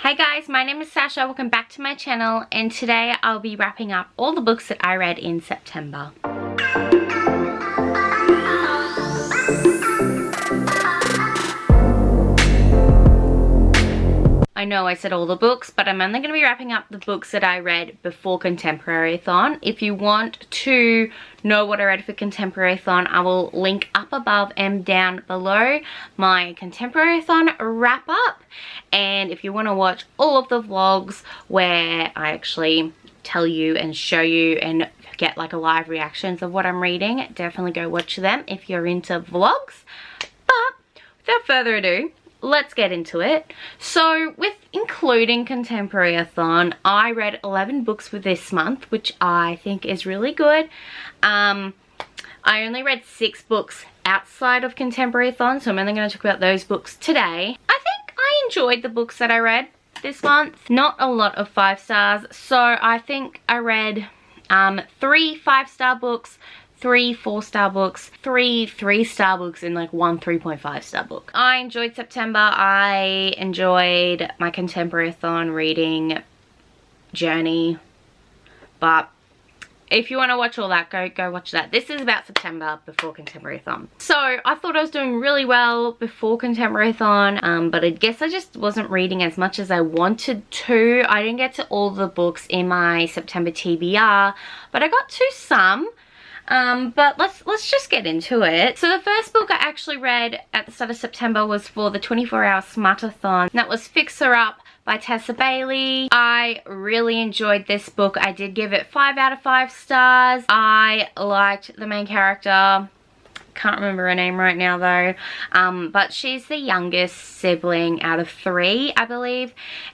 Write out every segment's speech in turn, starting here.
Hey guys, my name is Sasha. Welcome back to my channel, and today I'll be wrapping up all the books that I read in September. I know I said all the books, but I'm only going to be wrapping up the books that I read before Contemporary-thon. If you want to know what I read for Contemporary-thon, I will link up above and down below my Contemporary-thon wrap up. And if you want to watch all of the vlogs where I actually tell you and show you and get like a live reactions of what I'm reading, definitely go watch them if you're into vlogs. But without further ado, let's get into it. So with including Contemporary-thon, I read 11 books for this month, which I think is really good. I only read 6 books outside of Contemporary-thon, so I'm only going to talk about those books today. I think I enjoyed the books that I read this month. Not a lot of 5 stars, so I think I read 3 5-star books, 3 4-star books, 3 3-star books, and like 1 3.5-star book. I enjoyed September. I enjoyed my Contemporary-thon reading journey, but if you want to watch all that, go watch that. This is about September before Contemporary-thon. So I thought I was doing really well before Contemporary-thon, but I guess I just wasn't reading as much as I wanted to. I didn't get to all the books in my September TBR, but I got to some. But let's just get into it. So the first book I actually read at the start of September was for the 24-hour Smartathon. That was Fixer Up by Tessa Bailey. I really enjoyed this book. I did give it 5 out of 5 stars. I liked the main character. Can't remember her name right now though, but she's the youngest sibling out of 3, I believe,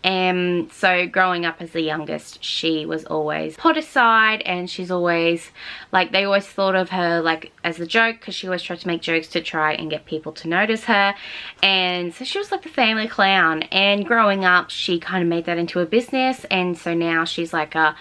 and so growing up as the youngest, she was always put aside, and she's always like, they always thought of her like as a joke, because she always tried to make jokes to try and get people to notice her, and so she was like the family clown. And growing up, she kind of made that into a business, and so now she's like a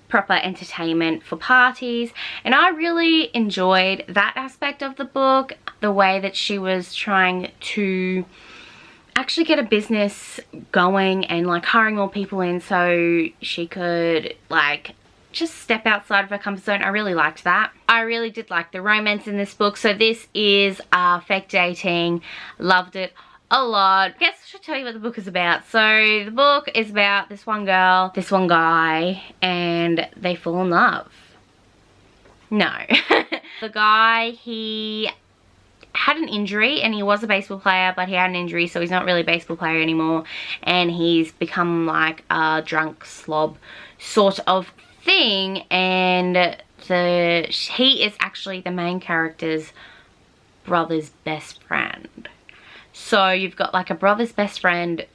proper entertainment for parties. And I really enjoyed that aspect of the book, the way that she was trying to actually get a business going and like hiring more people in so she could like just step outside of her comfort zone. I really liked that. I really did like the romance in this book. So this is fake dating. Loved it a lot. I guess I should tell you what the book is about. So the book is about this one girl, this one guy, and they fall in love. No. The guy, he had an injury, and he was a baseball player, but he had an injury, so he's not really a baseball player anymore, and he's become like a drunk slob sort of thing. And he is actually the main character's brother's best friend. So you've got like a brother's best friend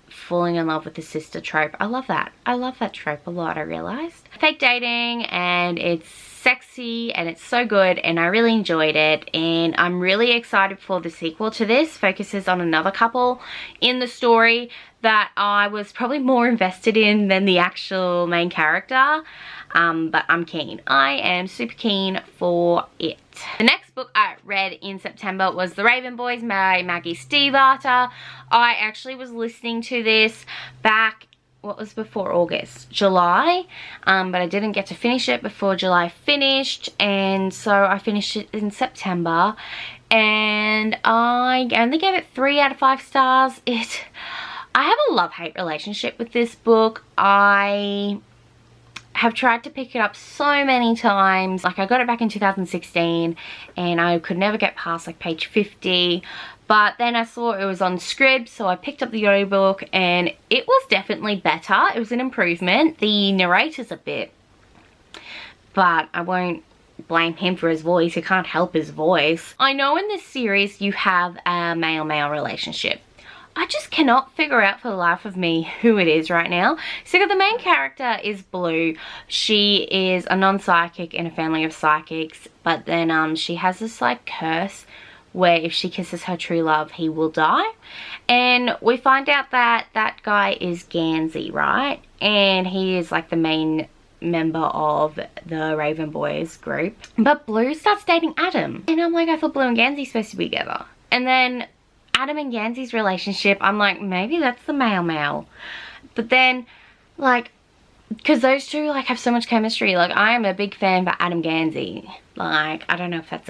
falling in love with his sister trope. I love that. I love that trope a lot, I realized. Fake dating, and it's sexy, and it's so good, and I really enjoyed it, and I'm really excited for the sequel to this. Focuses on another couple in the story that I was probably more invested in than the actual main character, but I'm keen. I am super keen for it. The next book I read in September was The Raven Boys by Maggie Stiefvater. I actually was listening to this back, what was before August? July, but I didn't get to finish it before July finished, and so I finished it in September, and I only gave it 3 out of 5 stars. I have a love-hate relationship with this book. I have tried to pick it up so many times. Like, I got it back in 2016 and I could never get past like page 50, but then I saw it was on Scribd, so I picked up the audiobook, and it was definitely better. It was an improvement. The narrator's a bit, but I won't blame him for his voice. He can't help his voice. I know in this series you have a male-male relationship. I just cannot figure out for the life of me who it is right now. So the main character is Blue. She is a non-psychic in a family of psychics, but then she has this like curse where if she kisses her true love, he will die. And we find out that that guy is Gansey, right? And he is like the main member of the Raven Boys group. But Blue starts dating Adam. And I'm like, I thought Blue and Gansey supposed to be together. And then Adam and Gansey's relationship, I'm like, maybe that's the male. But then, like, because those two, like, have so much chemistry. Like, I am a big fan for Adam Gansey. Like, I don't know if that's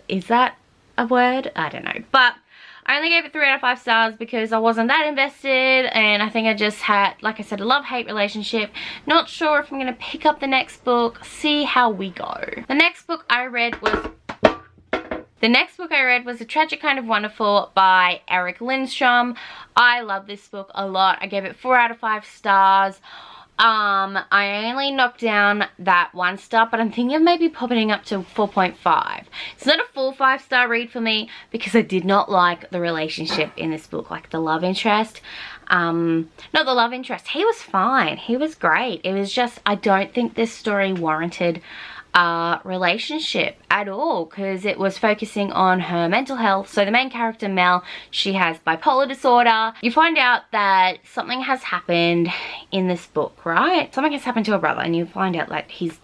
is that a word? I don't know. But I only gave it 3 out of 5 stars because I wasn't that invested, and I think I just had, like I said, a love-hate relationship. Not sure if I'm going to pick up the next book, see how we go. The next book I read was A Tragic Kind of Wonderful by Eric Lindstrom. I love this book a lot. I gave it 4 out of 5 stars. I only knocked down that 1 star, but I'm thinking of maybe popping up to 4.5. It's not a full 5-star read for me because I did not like the relationship in this book, like the love interest. Not the love interest. He was fine. He was great. It was just, I don't think this story warranted a relationship at all because it was focusing on her mental health. So the main character, Mel, she has bipolar disorder. You find out that something has happened in this book, right? Something has happened to her brother, and you find out that he's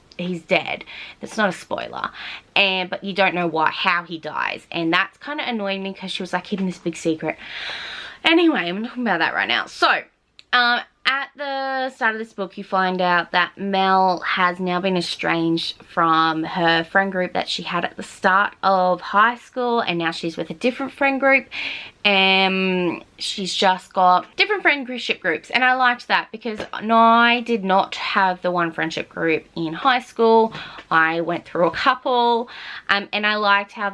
dead. That's not a spoiler. But you don't know how he dies, and that's kind of annoying me because she was like keeping this big secret. Anyway, I'm talking about that right now. So at the start of this book, you find out that Mel has now been estranged from her friend group that she had at the start of high school, and now she's with a different friend group, and she's just got different friendship groups. And I liked that because I did not have the one friendship group in high school. I went through a couple, and I liked how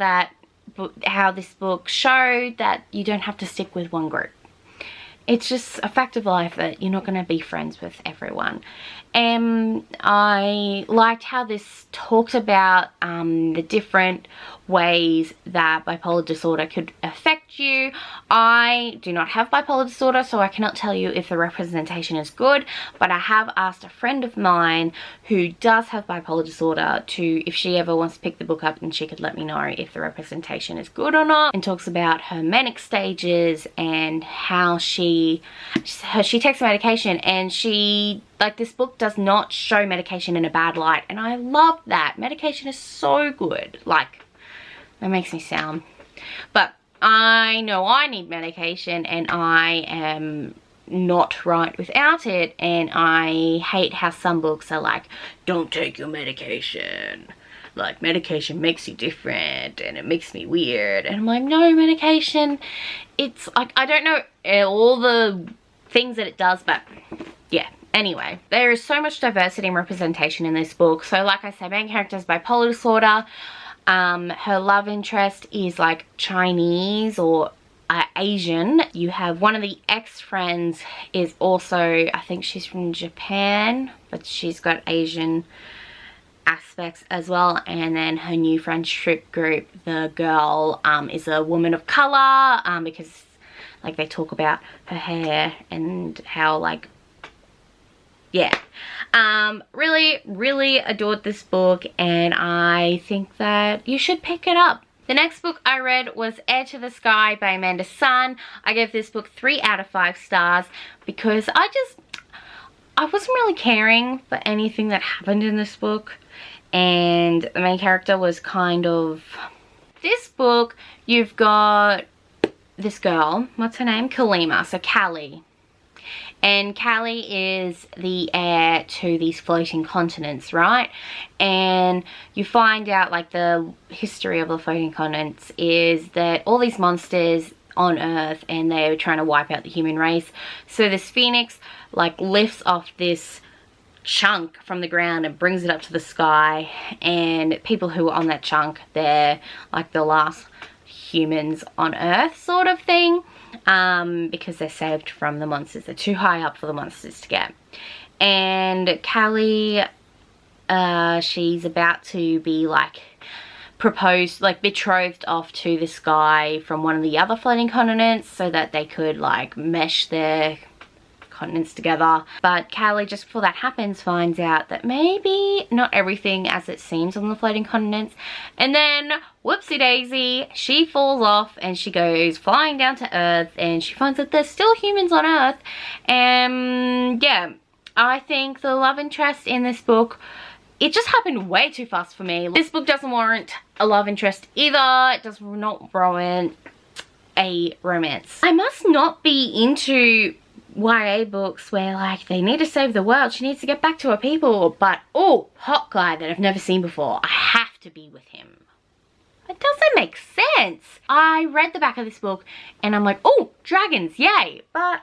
this book showed that you don't have to stick with one group. It's just a fact of life that you're not going to be friends with everyone. I liked how this talked about the different ways that bipolar disorder could affect you. I do not have bipolar disorder, so I cannot tell you if the representation is good, but I have asked a friend of mine who does have bipolar disorder if she ever wants to pick the book up, and she could let me know if the representation is good or not, and talks about her manic stages and how she takes medication, and this book does not show medication in a bad light, and I love that. Medication is so good. Like, that makes me sound, but I know I need medication, and I am not right without it, and I hate how some books are like, don't take your medication. Like, medication makes you different, and it makes me weird, and I'm like, no, medication, it's like, I don't know all the things that it does, but yeah. Anyway, there is so much diversity and representation in this book. So like I said, main character has bipolar disorder. Her love interest is like Chinese or Asian. You have one of the ex-friends is also, I think she's from Japan, but she's got Asian aspects as well. And then her new friendship group, the girl is a woman of color, because like they talk about her hair and how, like, yeah, really adored this book, and I think that you should pick it up. The next book I read was Air to the Sky by Amanda Sun. I gave this book 3 out of 5 stars because I wasn't really caring for anything that happened in this book, and the main character was kind of... This book, you've got this girl, what's her name? Kalima, so Callie. And Callie is the heir to these floating continents, right? And you find out, like, the history of the floating continents is that all these monsters on Earth, and they're trying to wipe out the human race. So this phoenix, like, lifts off this chunk from the ground and brings it up to the sky, and people who are on that chunk, they're like the last humans on Earth sort of thing. Because they're saved from the monsters. They're too high up for the monsters to get. And Callie, she's about to be like proposed, like betrothed off to this guy from one of the other floating continents so that they could like mesh their continents together. But Callie, just before that happens, finds out that maybe not everything as it seems on the floating continents, and then whoopsie daisy, she falls off and she goes flying down to Earth, and she finds that there's still humans on Earth. And yeah, I think the love interest in this book, it just happened way too fast for me. This book doesn't warrant a love interest either. It does not warrant a romance. I must not be into YA books where like they need to save the world, she needs to get back to her people, but oh, hot guy that I've never seen before, I have to be with him. It doesn't make sense. I read the back of this book and I'm like, oh, dragons, yay. But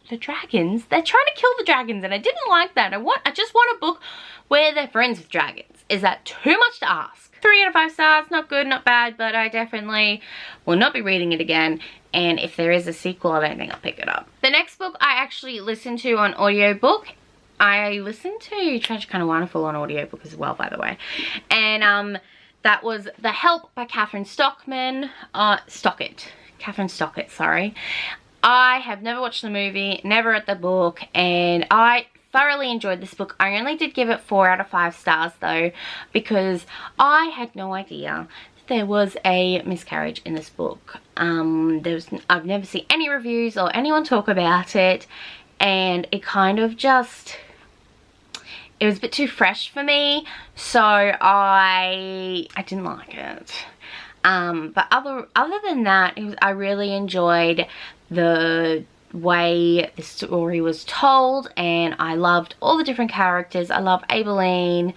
the dragons, they're trying to kill the dragons and I didn't like that. I just want a book where they're friends with dragons. Is that too much to ask? 3 out of 5 stars, not good, not bad, but I definitely will not be reading it again. And if there is a sequel, I don't think I'll pick it up. The next book I actually listened to on audiobook. I listened to Tragic Kind of Wonderful on audiobook as well, by the way. And that was The Help by Catherine Catherine Stockett, sorry. I have never watched the movie, never read the book, and I thoroughly enjoyed this book. I only did give it 4 out of 5 stars though, because I had no idea there was a miscarriage in this book. I've never seen any reviews or anyone talk about it, and it kind of just, it was a bit too fresh for me, so I didn't like it. But other than that, I really enjoyed the way the story was told, and I loved all the different characters. I love Aibileen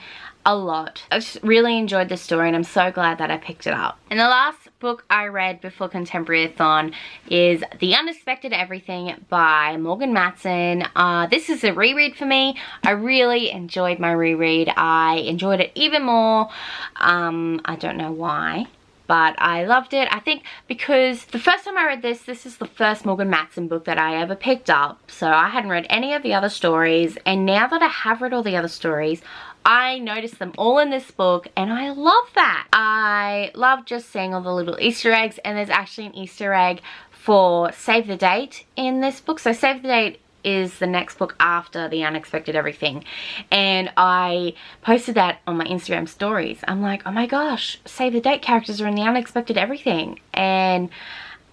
a lot. I just really enjoyed the story and I'm so glad that I picked it up. And the last book I read before Contemporary-a-thon is The Unexpected Everything by Morgan Matson. This is a reread for me. I really enjoyed my reread. I enjoyed it even more. I don't know why, but I loved it. I think because the first time I read this is the first Morgan Matson book that I ever picked up. So I hadn't read any of the other stories, and now that I have read all the other stories, I noticed them all in this book, and I love that. I love just seeing all the little Easter eggs, and there's actually an Easter egg for Save the Date in this book. So Save the Date is the next book after The Unexpected Everything, and I posted that on my Instagram stories. I'm like, oh my gosh, Save the Date characters are in The Unexpected Everything, and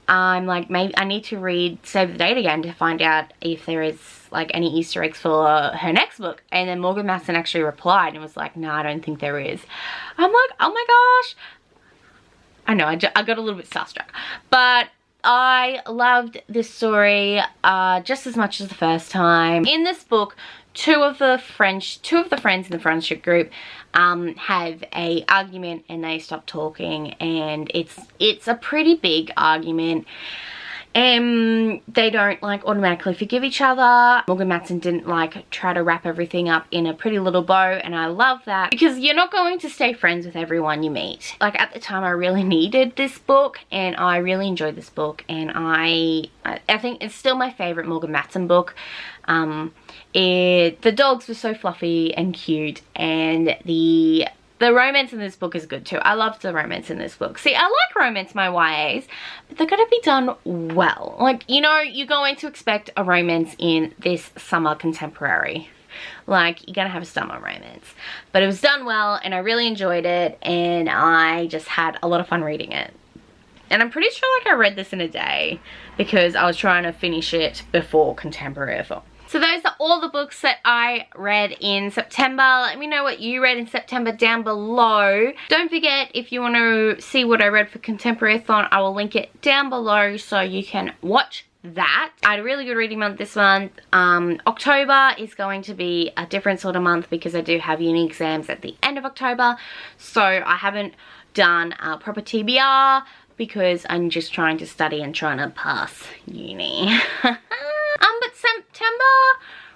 I'm like, maybe I need to read Save the Date again to find out if there is like any Easter eggs for her next book. And then Morgan Matson actually replied and was like, no, I don't think there is. I'm like, oh my gosh. I know, I got a little bit starstruck, but I loved this story just as much as the first time. In this book, two of the friends in the friendship group have a argument and they stop talking, and it's a pretty big argument. They don't like automatically forgive each other. Morgan Matson didn't like try to wrap everything up in a pretty little bow, and I love that because you're not going to stay friends with everyone you meet. Like at the time I really needed this book, and I really enjoyed this book, and I think it's still my favorite Morgan Matson book. The dogs were so fluffy and cute, and the romance in this book is good too. I loved the romance in this book. See, I like romance my YAs, but they're gonna be done well. Like, you know, you're going to expect a romance in this summer contemporary. Like, you're gonna have a summer romance. But it was done well, and I really enjoyed it, and I just had a lot of fun reading it. And I'm pretty sure like I read this in a day because I was trying to finish it before Contemporary-a-thon. So those are all the books that I read in September. Let me know what you read in September down below. Don't forget, if you want to see what I read for Contemporary-a-thon, I will link it down below so you can watch that. I had a really good reading month this month. October is going to be a different sort of month because I do have uni exams at the end of October. So I haven't done a proper TBR because I'm just trying to study and trying to pass uni. But September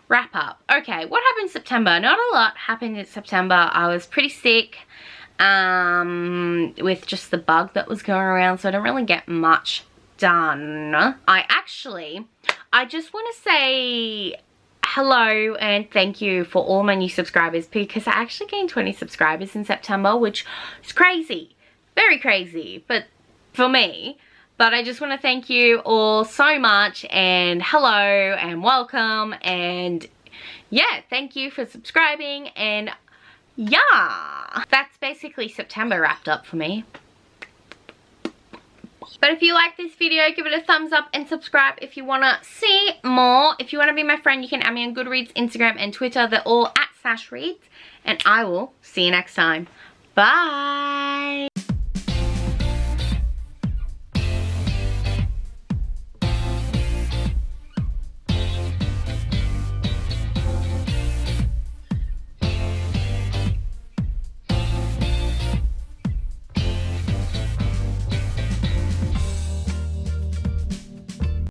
wrap up. Okay, what happened in September? Not a lot happened in September. I was pretty sick with just the bug that was going around, so I didn't really get much done. I just want to say hello and thank you for all my new subscribers, because I actually gained 20 subscribers in September, which is crazy. Very crazy, but for me. But I just want to thank you all so much, and hello and welcome, and yeah, thank you for subscribing, and yeah, that's basically September wrapped up for me. But if you like this video, give it a thumbs up and subscribe if you want to see more. If you want to be my friend, you can add me on Goodreads, Instagram and Twitter. They're all at SashReads, and I will see you next time. Bye!